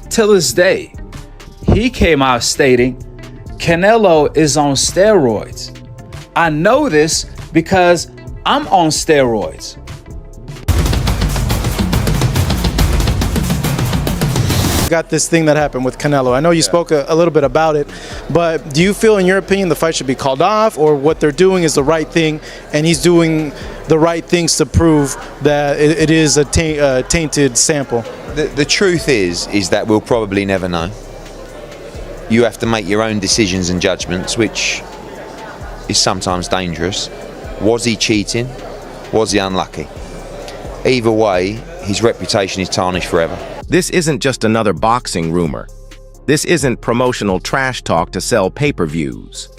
Till this day, he came out stating Canelo is on steroids. I know this because I'm on steroids. Got this thing that happened with Canelo. I know you spoke a little bit about it, but do you feel, in your opinion, the fight should be called off, or what they're doing is the right thing and he's doing the right things to prove that it is a tainted sample? The truth is that we'll probably never know. You have to make your own decisions and judgments, which is sometimes dangerous. Was he cheating? Was he unlucky? Either way, his reputation is tarnished forever. This isn't just another boxing rumor. This isn't promotional trash talk to sell pay-per-views.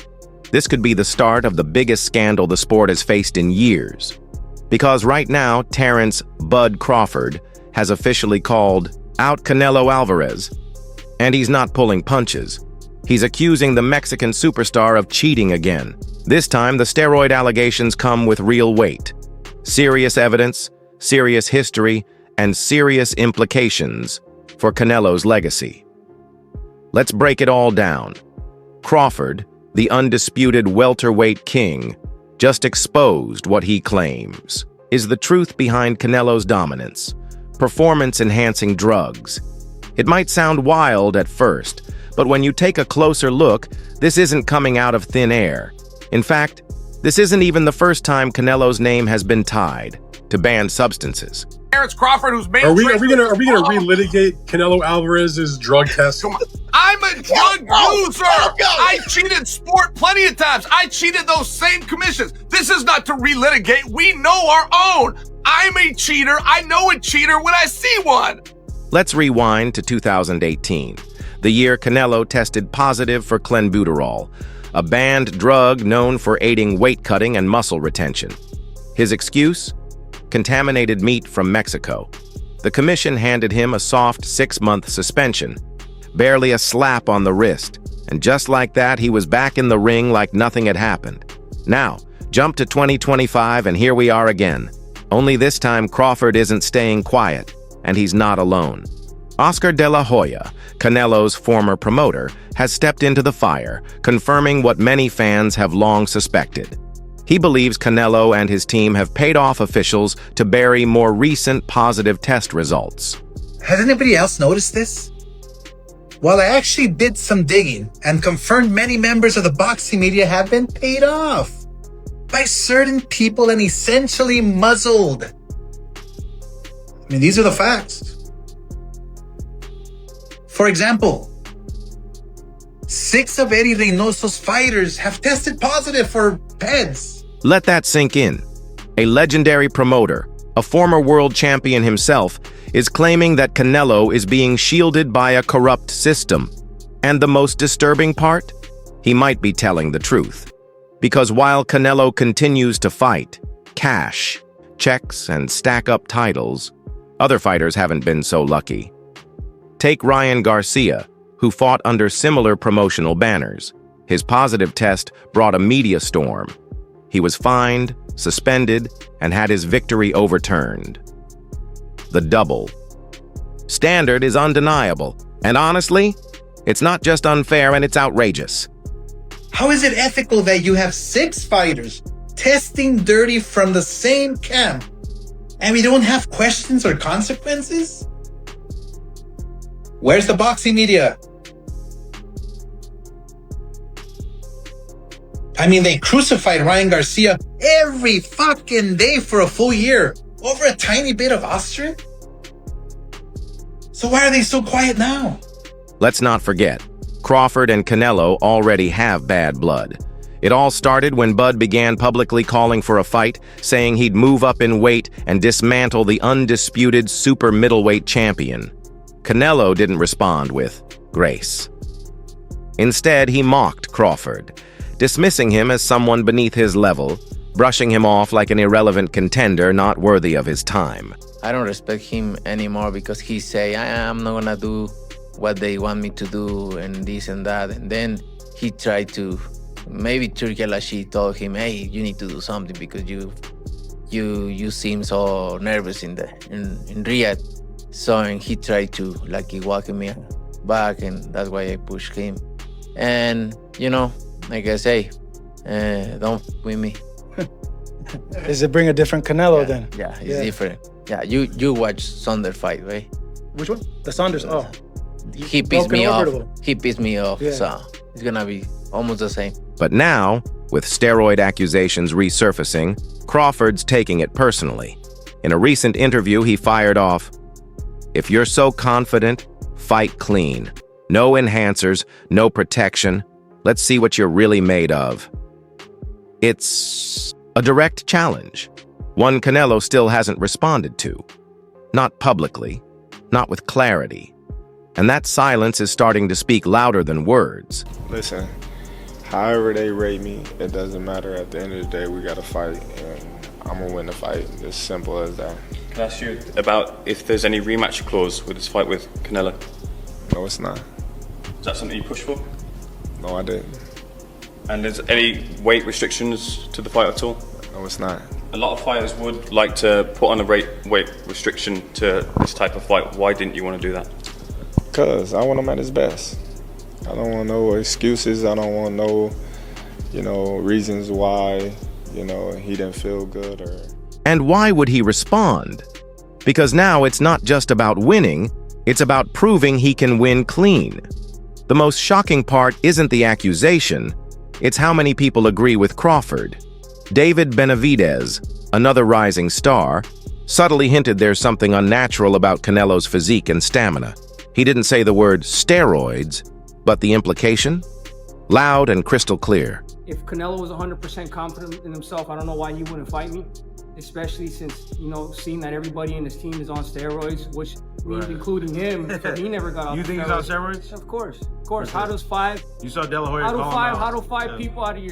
This could be the start of the biggest scandal the sport has faced in years. Because right now, Terence "Bud" Crawford has officially called out Canelo Alvarez. And he's not pulling punches. He's accusing the Mexican superstar of cheating again. This time, the steroid allegations come with real weight. Serious evidence, serious history, and serious implications for Canelo's legacy. Let's break it all down. Crawford, the undisputed welterweight king, just exposed what he claims is the truth behind Canelo's dominance: performance-enhancing drugs. It might sound wild at first, but when you take a closer look, this isn't coming out of thin air. In fact, this isn't even the first time Canelo's name has been tied to banned substances. Terence Crawford, who's made. Are we gonna relitigate Canelo Alvarez's drug test? I'm a drug user. I cheated sport plenty of times. I cheated those same commissions. This is not to relitigate. We know our own. I'm a cheater. I know a cheater when I see one. Let's rewind to 2018, the year Canelo tested positive for clenbuterol, a banned drug known for aiding weight cutting and muscle retention. His excuse? Contaminated meat from Mexico. The commission handed him a soft 6-month suspension, barely a slap on the wrist, and just like that, he was back in the ring like nothing had happened. Now, jump to 2025 and here we are again. Only this time Crawford isn't staying quiet, and he's not alone. Oscar De La Hoya, Canelo's former promoter, has stepped into the fire, confirming what many fans have long suspected. He believes Canelo and his team have paid off officials to bury more recent positive test results. Has anybody else noticed this? Well, I actually did some digging and confirmed many members of the boxing media have been paid off by certain people and essentially muzzled. I mean, these are the facts. For example, 6 of Eddie Reynoso's fighters have tested positive for PEDs. Let that sink in. A legendary promoter, a former world champion himself, is claiming that Canelo is being shielded by a corrupt system. And the most disturbing part? He might be telling the truth. Because while Canelo continues to fight, cash, checks, and stack up titles, other fighters haven't been so lucky. Take Ryan Garcia, who fought under similar promotional banners. His positive test brought a media storm. He was fined, suspended, and had his victory overturned. The double standard is undeniable, and honestly, it's not just unfair and it's outrageous. How is it ethical that you have 6 fighters testing dirty from the same camp and we don't have questions or consequences? Where's the boxing media? I mean, they crucified Ryan Garcia every fucking day for a full year over a tiny bit of Austrian. So why are they so quiet now? Let's not forget, Crawford and Canelo already have bad blood. It all started when Bud began publicly calling for a fight, saying he'd move up in weight and dismantle the undisputed super middleweight champion. Canelo didn't respond with grace. Instead, he mocked Crawford, dismissing him as someone beneath his level, brushing him off like an irrelevant contender not worthy of his time. I don't respect him anymore because he say, I'm not gonna do what they want me to do and this and that. And then he tried to, maybe Turki Al-Ashi told him, hey, you need to do something because you seem so nervous in Riyadh. So and he tried to like he walking me back, and that's why I pushed him. And like I say, don't f with me. Does it bring a different Canelo then? Yeah, it's different. Yeah, you watch Saunders fight, right? Which one? The Saunders. Oh, He pissed me off. Broken He pissed me off. Yeah. So it's gonna be almost the same. But now, with steroid accusations resurfacing, Crawford's taking it personally. In a recent interview, he fired off, "If you're so confident, fight clean. No enhancers, no protection. Let's see what you're really made of." It's a direct challenge, one Canelo still hasn't responded to. Not publicly, not with clarity. And that silence is starting to speak louder than words. Listen, however they rate me, it doesn't matter. At the end of the day, we got to fight, and I'm going to win the fight. As simple as that. Can I ask you about if there's any rematch clause with this fight with Canelo? No, it's not. Is that something you push for? No, I didn't. And there's any weight restrictions to the fight at all? No, it's not. A lot of fighters would like to put on a weight restriction to this type of fight. Why didn't you want to do that? Because I want him at his best. I don't want no excuses. I don't want no, reasons why, he didn't feel good or... And why would he respond? Because now it's not just about winning, it's about proving he can win clean. The most shocking part isn't the accusation, it's how many people agree with Crawford. David Benavidez, another rising star, subtly hinted there's something unnatural about Canelo's physique and stamina. He didn't say the word steroids, but the implication? Loud and crystal clear. If Canelo was 100% confident in himself, I don't know why he wouldn't fight me. Especially since, seeing that everybody in his team is on steroids, which means including him, so he never got off You think he's on steroids? Of course. How does five... You saw De La Hoya call him out. How do five people out of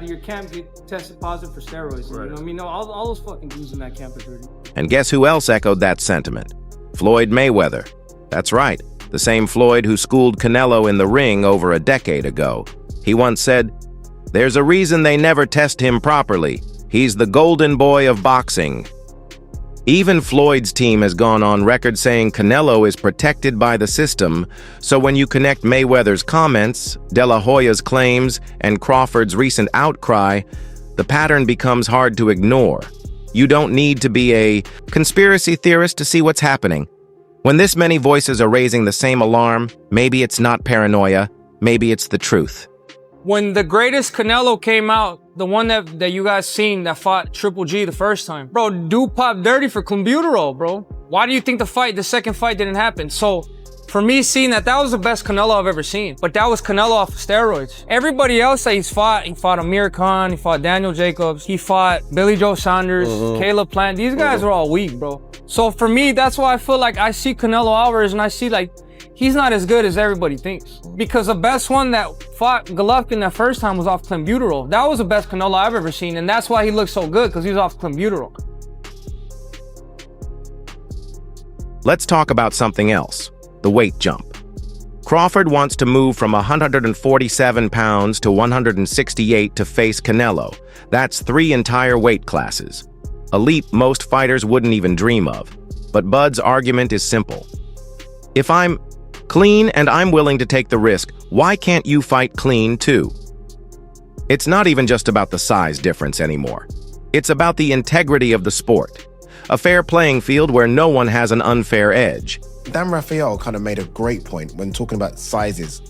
your camp get tested positive for steroids? Right. You know what I mean? All those fucking dudes in that camp are dirty. And guess who else echoed that sentiment? Floyd Mayweather. That's right, the same Floyd who schooled Canelo in the ring over a decade ago. He once said, "There's a reason they never test him properly. He's the golden boy of boxing." Even Floyd's team has gone on record saying Canelo is protected by the system, so when you connect Mayweather's comments, De La Hoya's claims, and Crawford's recent outcry, the pattern becomes hard to ignore. You don't need to be a conspiracy theorist to see what's happening. When this many voices are raising the same alarm, maybe it's not paranoia, maybe it's the truth. When the greatest Canelo came out, the one that you guys seen that fought Triple G the first time, bro, dude popped dirty for clenbuterol, bro. Why do you think the second fight didn't happen? So for me, seeing that was the best Canelo I've ever seen, but that was Canelo off of steroids. Everybody else that he fought Amir Khan, he fought Daniel Jacobs, he fought Billy Joe Saunders, Caleb Plant. These guys are all weak, bro. So for me, that's why I feel like I see Canelo Alvarez and I see like, he's not as good as everybody thinks. Because the best one that fought Golovkin that first time was off clenbuterol. That was the best Canelo I've ever seen, and that's why he looked so good, because he was off clenbuterol. Let's talk about something else, the weight jump. Crawford wants to move from 147 pounds to 168 to face Canelo. That's 3 entire weight classes. A leap most fighters wouldn't even dream of. But Bud's argument is simple. If I'm clean and I'm willing to take the risk, why can't you fight clean too? It's not even just about the size difference anymore. It's about the integrity of the sport. A fair playing field where no one has an unfair edge. Dan Rafael kind of made a great point when talking about sizes.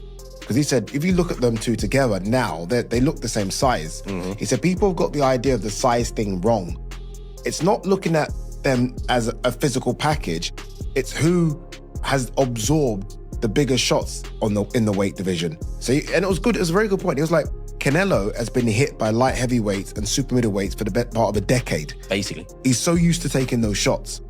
Because he said, if you look at them two together now, they look the same size. He said, people have got the idea of the size thing wrong. It's not looking at them as a physical package. It's who has absorbed the bigger shots in the weight division. And it was good. It was a very good point. He was like, Canelo has been hit by light heavyweights and super middleweights for the best part of a decade. Basically. He's so used to taking those shots.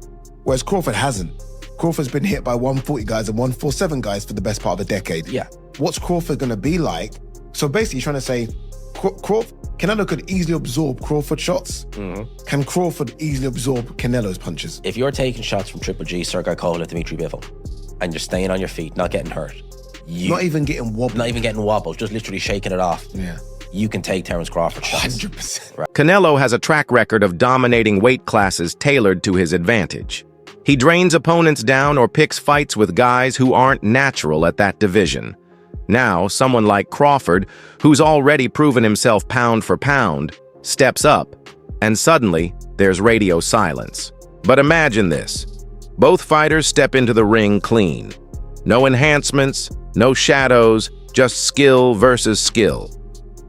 Whereas Crawford hasn't. Crawford's been hit by 140 guys and 147 guys for the best part of a decade. Yeah. What's Crawford gonna be like? So basically you're trying to say, Canelo could easily absorb Crawford shots. Can Crawford easily absorb Canelo's punches? If you're taking shots from Triple G, Sergey Kovalev, Dmitry Bivol, and you're staying on your feet, not getting hurt. Not even getting wobbled. Not even getting wobbled, just literally shaking it off. Yeah. You can take Terence Crawford shots. 100%. Right. Canelo has a track record of dominating weight classes tailored to his advantage. He drains opponents down or picks fights with guys who aren't natural at that division. Now, someone like Crawford, who's already proven himself pound for pound, steps up, and suddenly, there's radio silence. But imagine this. Both fighters step into the ring clean. No enhancements, no shadows, just skill versus skill.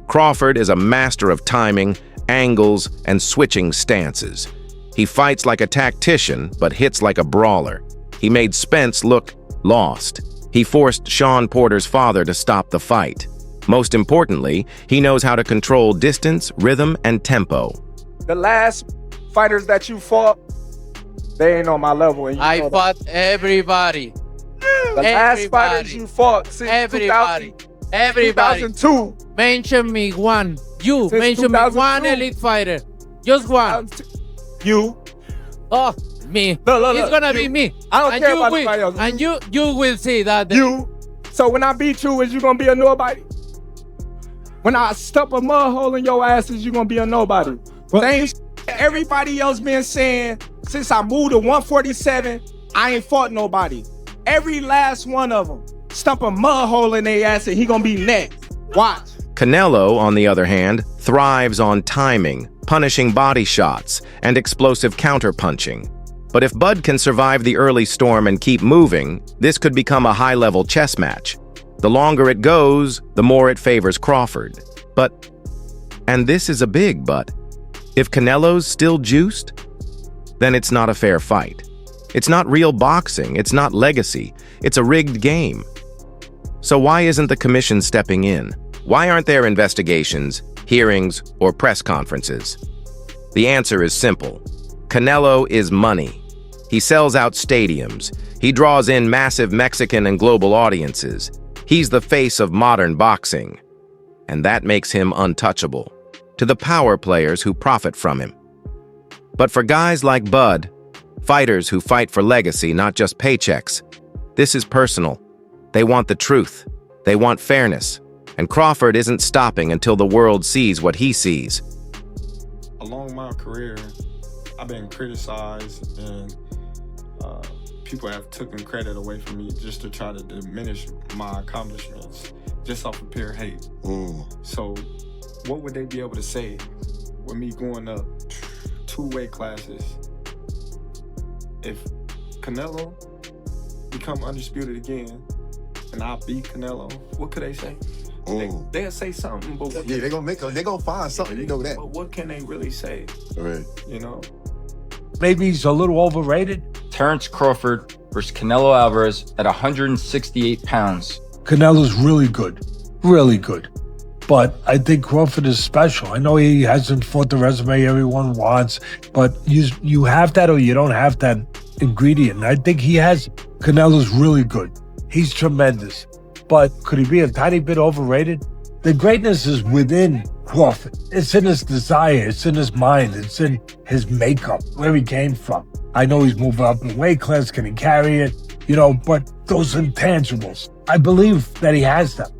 Crawford is a master of timing, angles, and switching stances. He fights like a tactician, but hits like a brawler. He made Spence look lost. He forced Sean Porter's father to stop the fight. Most importantly, he knows how to control distance, rhythm, and tempo. The last fighters that you fought, they ain't on my level. And I fought everybody. The last fighters you fought since everybody. 2002. Mention me one. You Since mention me 2002. one elite fighter. Just one. You. Oh, me. Look. It's gonna be me. I don't And care you about will- anybody else. And you will see that. You. So when I beat you, is you gonna be a nobody? When I stuff a mud hole in your ass, is you gonna be a nobody? Same everybody else been saying since I moved to 147, I ain't fought nobody. Every last one of them stump a mud hole in their ass and he gonna be next. Watch. Canelo, on the other hand, thrives on timing, punishing body shots, and explosive counterpunching. But if Bud can survive the early storm and keep moving, this could become a high-level chess match. The longer it goes, the more it favors Crawford. But, and this is a big but, if Canelo's still juiced, then it's not a fair fight. It's not real boxing, it's not legacy, it's a rigged game. So why isn't the commission stepping in? Why aren't there investigations, hearings, or press conferences? The answer is simple. Canelo is money. He sells out stadiums. He draws in massive Mexican and global audiences. He's the face of modern boxing. And that makes him untouchable to the power players who profit from him. But for guys like Bud, fighters who fight for legacy, not just paychecks, this is personal. They want the truth. They want fairness. And Crawford isn't stopping until the world sees what he sees. Along my career, I've been criticized and people have taken credit away from me just to try to diminish my accomplishments just off of pure hate. So what would they be able to say with me going up 2 weight classes? If Canelo become undisputed again and I beat Canelo, what could they say? They'll say something, but Yeah, they're gonna find something, you know that. But what can they really say? Right. You know? Maybe he's a little overrated. Terence Crawford versus Canelo Alvarez at 168 pounds. Canelo's really good. Really good. But I think Crawford is special. I know he hasn't fought the resume everyone wants, but you have that or you don't have that ingredient. And I think he has. Canelo's really good. He's tremendous. But could he be a tiny bit overrated? The greatness is within Crawford. It's in his desire. It's in his mind. It's in his makeup, where he came from. I know he's moving up in weight class. Can he carry it? But those intangibles, I believe that he has them.